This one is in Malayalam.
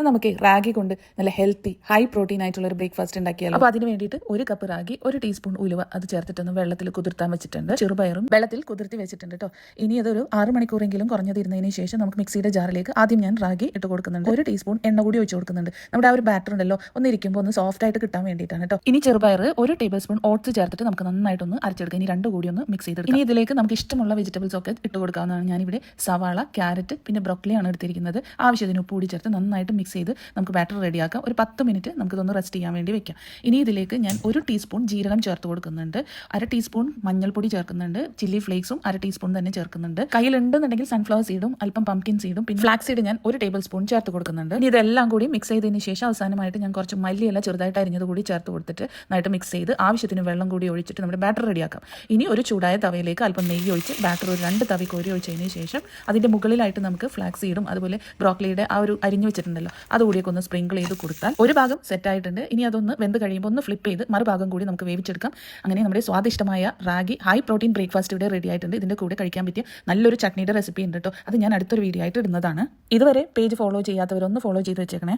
നമുക്ക് റാഗി കൊണ്ട് നല്ല ഹെൽത്തി ഹൈ പ്രോട്ടീൻ ആയിട്ടുള്ള ഒരു ബ്രേക്ക്ഫാസ്റ്റ് ഉണ്ടാക്കിയാലോ. അപ്പോൾ അതിന് വേണ്ടിയിട്ട് 1 കപ്പ് റാഗി 1 ടീസ്പൂൺ ഉലുവ അത് ചേർത്തിട്ടൊന്ന് വെള്ളത്തിൽ കുതിർത്താൻ വെച്ചിട്ടുണ്ട്. ചെറുപയറും വെള്ളത്തിൽ കുതിർത്തി വെച്ചിട്ടുണ്ട് കേട്ടോ. ഇനി അതൊരു 6 മണിക്കൂറെങ്കിലും കുറഞ്ഞതിരുന്നതിന് ശേഷം നമുക്ക് മിക്സിയുടെ ജാറിലേക്ക് ആദ്യം ഞാൻ റാഗി ഇട്ട് കൊടുക്കുന്നുണ്ട്. 1 ടീസ്പൂൺ എണ്ണ കൂടി ഒഴിച്ച് കൊടുക്കുന്നുണ്ട്. നമ്മുടെ ആ ഒരു ബാറ്റർ ഉണ്ടല്ലോ ഒന്ന് ഇരിക്കുമ്പോൾ ഒന്ന് സോഫ്റ്റ് ആയിട്ട് കിട്ടാൻ വേണ്ടിയിട്ടാണ് കേട്ടോ. ഇനി ചെറുപയർ 1 ടേബിൾ സ്പൂൺ ഓട്സ് ചേർത്തിട്ട് നമുക്ക് നന്നായിട്ടൊന്ന് അരച്ചെടുക്കാം. ഇനി രണ്ടും കൂടി ഒന്ന് മിക്സ് ചെയ്തെടുക്കാം. ഇനി ഇതിലേക്ക് നമുക്ക് ഇഷ്ടമുള്ള വെജിറ്റബിൾസ് ഒക്കെ ഇട്ട് കൊടുക്കാവുന്നതാണ്. ഞാനിവിടെ സവാള, ക്യാരറ്റ് പിന്നെ ബ്രോക്കലിയാണ് എടുത്തിരിക്കുന്നത്. ആവശ്യത്തിന് ഉപ്പ് കൂടി ചേർത്ത് നന്നായിട്ട് മിക്സ് ചെയ്ത് നമുക്ക് ബാറ്റർ റെഡിയാക്കാം. ഒരു 10 മിനിറ്റ് നമുക്കിതൊന്ന് റെസ്റ്റ് ചെയ്യാൻ വേണ്ടി വെക്കാം. ഇനി ഇതിലേക്ക് ഞാൻ 1 ടീസ്പൂൺ ജീരകം ചേർത്ത് കൊടുക്കുന്നുണ്ട്. 1/2 ടീസ്പൂൺ മഞ്ഞൾപ്പൊടി ചേർക്കുന്നുണ്ട്. ചില്ലി ഫ്ലേക്സും 1/2 ടീസ്പൂൺ തന്നെ ചേർക്കുന്നുണ്ട്. കയ്യിലുണ്ടെന്നുണ്ടെങ്കിൽ സൺഫ്ലവർ സീഡും അല്പം പംകിൻ സീഡും പിന്നെ ഫ്ലാക്സ് സീഡ് ഞാൻ 1 ടേബിൾ സ്പൂൺ ചേർത്ത് കൊടുക്കുന്നുണ്ട്. ഇനി ഇതെല്ലാം കൂടി മിക്സ് ചെയ്തതിന് ശേഷം അവസാനമായിട്ട് ഞാൻ കുറച്ച് മല്ലിയില ചെറുതായിട്ട് അരിഞ്ഞത് കൂടി ചേർത്ത് കൊടുത്തിട്ട് നന്നായിട്ട് മിക്സ് ചെയ്ത് ആവശ്യത്തിന് വെള്ളം കൂടി ഒഴിച്ചിട്ട് നമ്മുടെ ബാറ്റർ റെഡിയാക്കാം. ഇനി ഒരു ചൂടായ തവയിലേക്ക് അല്പം നെയ്യ് ഒഴിച്ച് ബാറ്റർ ഒരു 2 തവി കോരി ഒഴിച്ചതിന് ശേഷം അതിൻ്റെ മുകളിലായിട്ട് നമുക്ക് ഫ്ലാക്സ് സീഡും അതുപോലെ ബ്രോക്കലിയുടെ ആ ഒരു അരിഞ്ഞു വെച്ചിട്ടുണ്ടല്ലോ അതുകൂടിയൊക്കെ ഒന്ന് സ്പ്രിങ്കിൾ ചെയ്ത് കൊടുത്താൽ ഒരു ഭാഗം സെറ്റ് ആയിട്ടുണ്ട്. ഇനി അതൊന്ന് വെന്ത് കഴിയുമ്പോൾ ഒന്ന് ഫ്ലിപ്പ് ചെയ്ത് മറുഭാഗം കൂടി നമുക്ക് വേവിച്ചെടുക്കാം. അങ്ങനെ നമ്മുടെ സ്വാദിഷ്ടമായ റാഗി ഹൈ പ്രോട്ടീൻ ബ്രേക്ക്ഫാസ്റ്റ് ഇവിടെ റെഡി ആയിട്ടുണ്ട്. ഇതിൻ്റെ കൂടെ കഴിക്കാൻ പറ്റിയ നല്ലൊരു ചട്നിയുടെ റെസിപ്പി ഉണ്ട് കേട്ടോ. അത് ഞാൻ അടുത്തൊരു വീഡിയോ ആയിട്ട് ഇടുന്നതാണ്. ഇതുവരെ പേജ് ഫോളോ ചെയ്യാത്തവരൊന്ന് ഫോളോ ചെയ്ത് വെച്ചേക്കണേ.